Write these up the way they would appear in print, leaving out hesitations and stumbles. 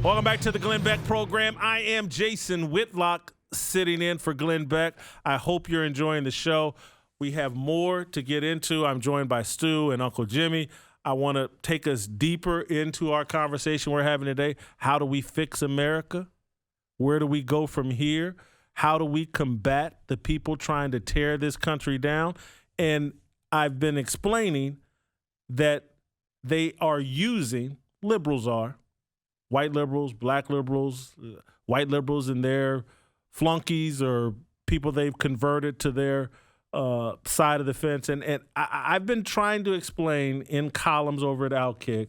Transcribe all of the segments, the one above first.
Welcome back to the Glenn Beck program. I am Jason Whitlock, sitting in for Glenn Beck. I hope you're enjoying the show. We have more to get into. I'm joined by Stu and Uncle Jimmy. I want to take us deeper into our conversation we're having today. How do we fix America? Where do we go from here? How do we combat the people trying to tear this country down? And I've been explaining that they are using, liberals are, white liberals, black liberals, white liberals and their flunkies or people they've converted to their side of the fence. And I've been trying to explain in columns over at Outkick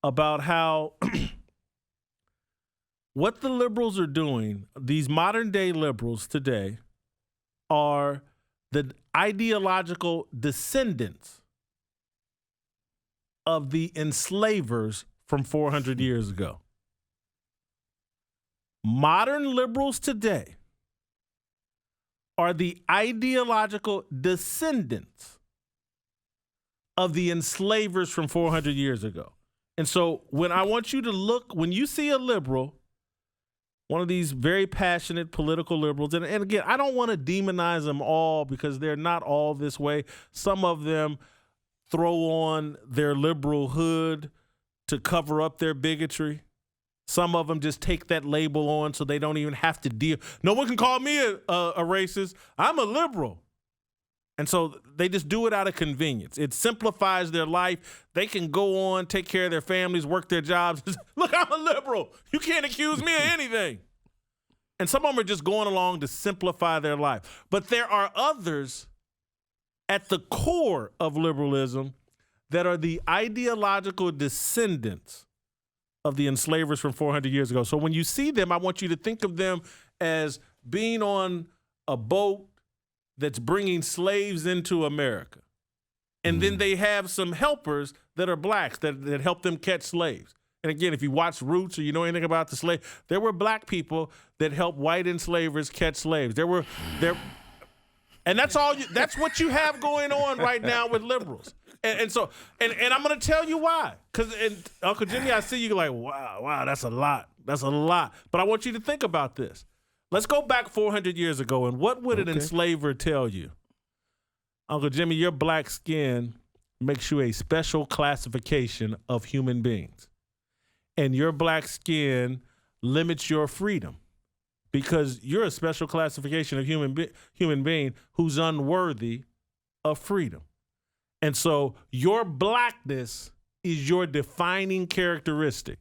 about how what the liberals are doing, these modern day liberals today, are the ideological descendants of the enslavers from 400 years ago. Modern liberals today are the ideological descendants of the enslavers from 400 years ago. And so when I want you to look, when you see a liberal, one of these very passionate political liberals, and again, I don't want to demonize them all because they're not all this way. Some of them throw on their liberal hood to cover up their bigotry. Some of them just take that label on so they don't even have to deal. No one can call me a racist. I'm a liberal. And so they just do it out of convenience. It simplifies their life. They can go on, take care of their families, work their jobs. Look, I'm a liberal. You can't accuse me of anything. And some of them are just going along to simplify their life. But there are others at the core of liberalism that are the ideological descendants of the enslavers from 400 years ago. So when you see them, I want you to think of them as being on a boat that's bringing slaves into America. And then they have some helpers that are blacks that help them catch slaves. And again, if you watch Roots or you know anything about the slave, there were black people that helped white enslavers catch slaves. And that's all. That's what you have going on right now with liberals. And so I'm going to tell you why. Because Uncle Jimmy, I see you like, wow, that's a lot. That's a lot. But I want you to think about this. Let's go back 400 years ago, and what would an enslaver tell you? Uncle Jimmy, your black skin makes you a special classification of human beings. And your black skin limits your freedom because you're a special classification of human being who's unworthy of freedom. And so your blackness is your defining characteristic.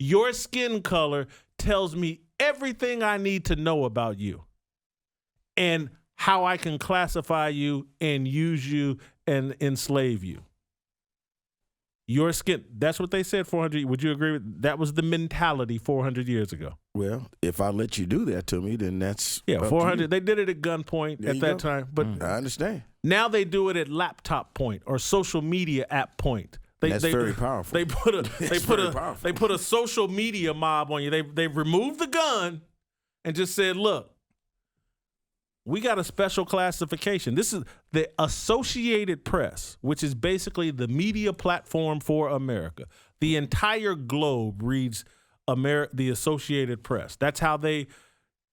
Your skin color tells me everything I need to know about you and how I can classify you and use you and enslave you. Your skin, that's what they said 400. Would you agree with that? Was the mentality 400 years ago? Well, if I let you do that to me, then that's 400. They did it at gunpoint at that time, but I understand. Now they do it at laptop point or social media app point. That's very powerful. They put a social media mob on you. They removed the gun and just said, look, we got a special classification. This is the Associated Press, which is basically the media platform for America. The entire globe reads the Associated Press. That's how they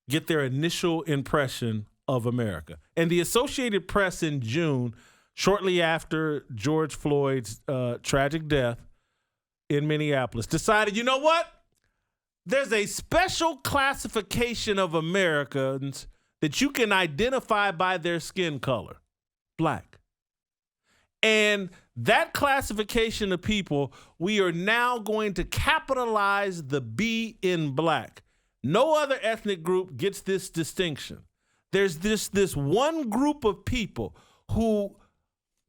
get their initial impression of America. And the Associated Press in June, shortly after George Floyd's tragic death in Minneapolis, decided, you know what? There's a special classification of Americans that you can identify by their skin color, black. And that classification of people, we are now going to capitalize the B in black. No other ethnic group gets this distinction. There's this one group of people who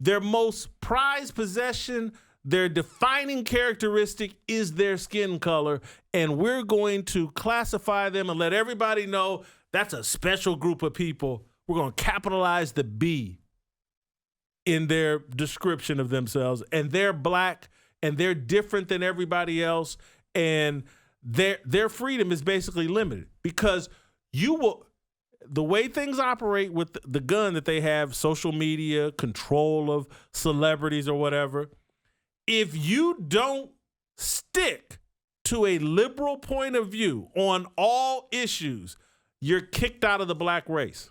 their most prized possession, their defining characteristic is their skin color, and we're going to classify them and let everybody know that's a special group of people. We're going to capitalize the B in their description of themselves, and they're black, and they're different than everybody else, and their freedom is basically limited because the way things operate with the gun that they have, social media, control of celebrities or whatever, if you don't stick to a liberal point of view on all issues, you're kicked out of the black race.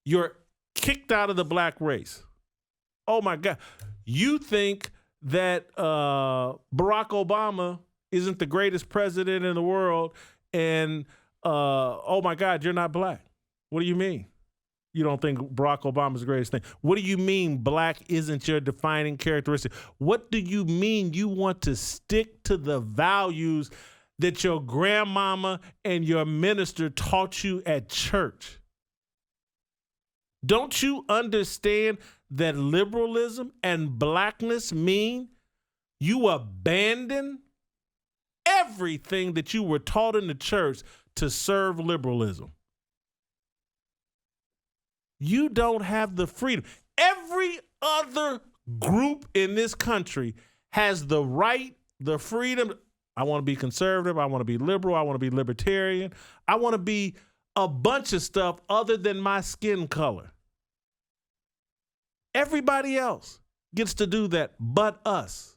You're kicked out of the black race. Oh my God. You think that Barack Obama isn't the greatest president in the world, and oh my God, you're not black. What do you mean? You don't think Barack Obama's the greatest thing? What do you mean black isn't your defining characteristic? What do you mean you want to stick to the values that your grandmama and your minister taught you at church? Don't you understand that liberalism and blackness mean you abandon everything that you were taught in the church to serve liberalism? You don't have the freedom. Every other group in this country has the right, the freedom. I want to be conservative. I want to be liberal. I want to be libertarian. I want to be a bunch of stuff other than my skin color. Everybody else gets to do that but us.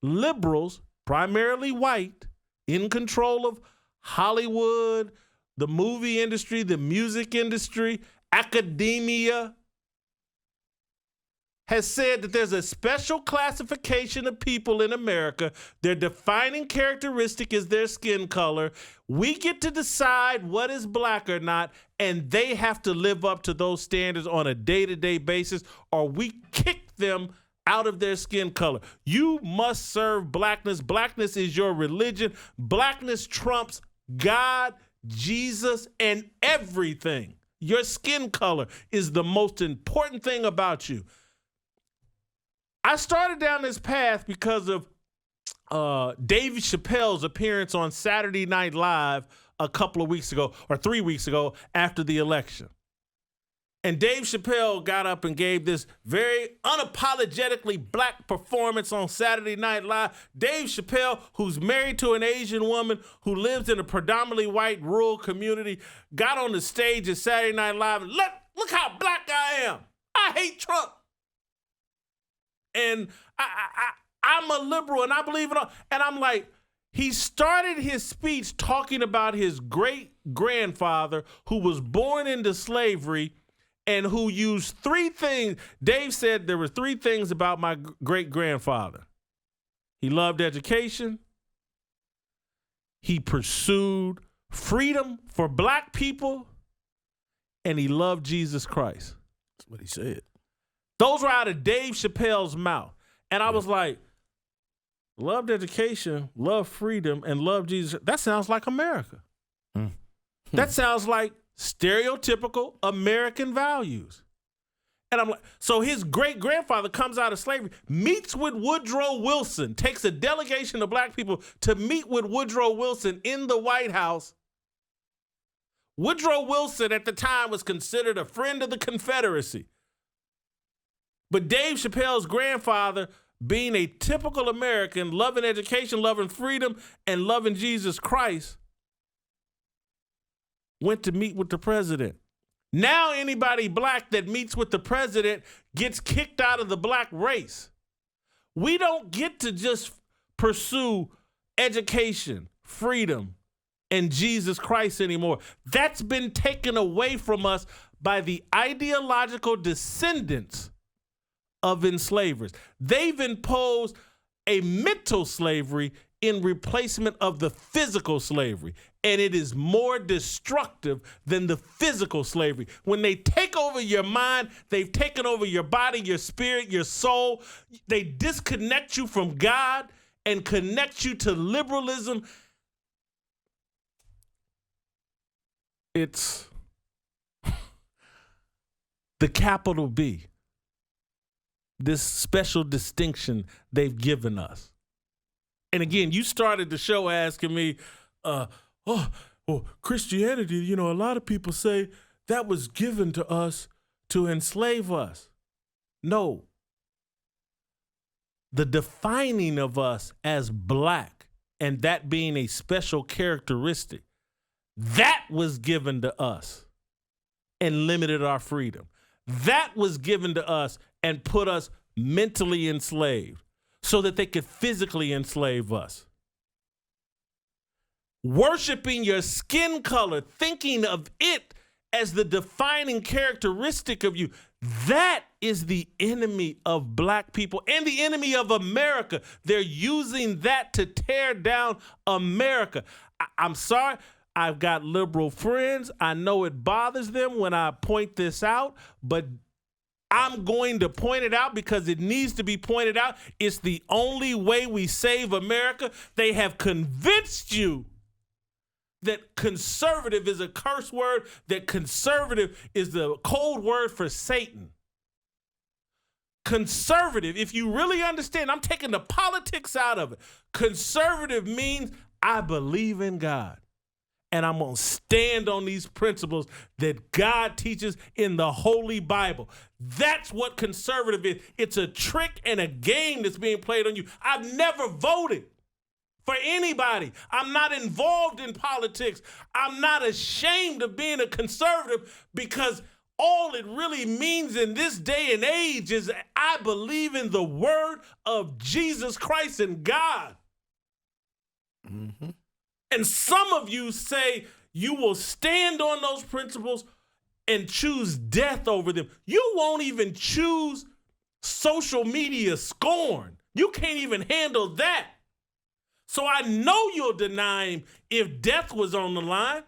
Liberals, primarily white, in control of Hollywood, the movie industry, the music industry, academia, has said that there's a special classification of people in America. Their defining characteristic is their skin color. We get to decide what is black or not, and they have to live up to those standards on a day-to-day basis, or we kick them out of their skin color. You must serve blackness. Blackness is your religion. Blackness trumps God, Jesus, and everything. Your skin color is the most important thing about you. I started down this path because of Dave Chappelle's appearance on Saturday Night Live a couple of weeks ago, or 3 weeks ago, after the election. And Dave Chappelle got up and gave this very unapologetically black performance on Saturday Night Live. Dave Chappelle, who's married to an Asian woman who lives in a predominantly white rural community, got on the stage at Saturday Night Live and look how black I am. I hate Trump. And I'm a liberal and I believe in all. And I'm like, he started his speech talking about his great-grandfather who was born into slavery and who used three things. Dave said there were three things about my great-grandfather. He loved education. He pursued freedom for black people. And he loved Jesus Christ. That's what he said. Those were out of Dave Chappelle's mouth. And I was like, loved education, loved freedom, and loved Jesus. That sounds like America. That sounds like stereotypical American values. And I'm like, so his great-grandfather comes out of slavery, meets with Woodrow Wilson, takes a delegation of black people to meet with Woodrow Wilson in the White House. Woodrow Wilson at the time was considered a friend of the Confederacy. But Dave Chappelle's grandfather, being a typical American, loving education, loving freedom, and loving Jesus Christ, went to meet with the president. Now anybody black that meets with the president gets kicked out of the black race. We don't get to just pursue education, freedom, and Jesus Christ anymore. That's been taken away from us by the ideological descendants of enslavers. They've imposed a mental slavery in replacement of the physical slavery. And it is more destructive than the physical slavery. When they take over your mind, they've taken over your body, your spirit, your soul. They disconnect you from God and connect you to liberalism. It's the capital B. This special distinction they've given us. And again, you started the show asking me, Christianity, a lot of people say that was given to us to enslave us. No. The defining of us as black and that being a special characteristic, that was given to us and limited our freedom. That was given to us and put us mentally enslaved. so that they could physically enslave us. Worshiping your skin color, thinking of it as the defining characteristic of you. That is the enemy of black people and the enemy of America. They're using that to tear down America. I'm sorry. I've got liberal friends. I know it bothers them when I point this out, but I'm going to point it out because it needs to be pointed out. It's the only way we save America. They have convinced you that conservative is a curse word, that conservative is the code word for Satan. Conservative, if you really understand, I'm taking the politics out of it. Conservative means I believe in God, and I'm going to stand on these principles that God teaches in the Holy Bible. That's what conservative is. It's a trick and a game that's being played on you. I've never voted for anybody. I'm not involved in politics. I'm not ashamed of being a conservative because all it really means in this day and age is I believe in the word of Jesus Christ and God. Mm-hmm. And some of you say you will stand on those principles and choose death over them. You won't even choose social media scorn. You can't even handle that. So I know you'll deny him if death was on the line.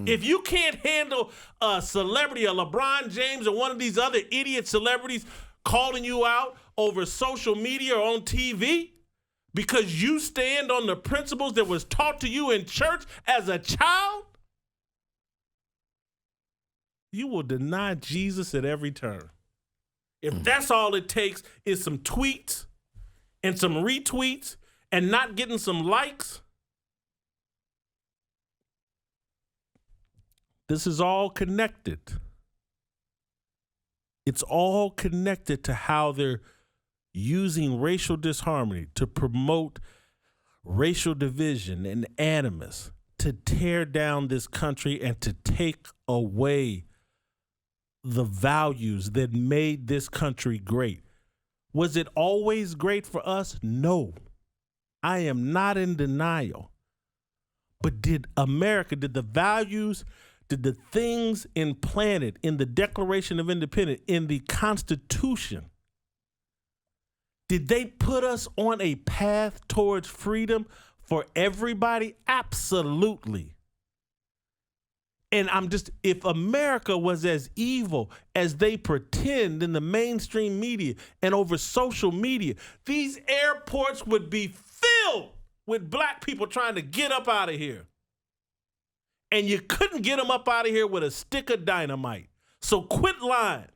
If you can't handle a celebrity, a LeBron James or one of these other idiot celebrities calling you out over social media or on TV because you stand on the principles that was taught to you in church as a child, you will deny Jesus at every turn. If that's all it takes is some tweets and some retweets and not getting some likes, this is all connected. It's all connected to how they're using racial disharmony to promote racial division and animus, to tear down this country and to take away the values that made this country great. Was it always great for us? No. I am not in denial. But did the values, did the things implanted in the Declaration of Independence, in the Constitution, did they put us on a path towards freedom for everybody? Absolutely. And if America was as evil as they pretend in the mainstream media and over social media, these airports would be filled with black people trying to get up out of here. And you couldn't get them up out of here with a stick of dynamite. So quit lying.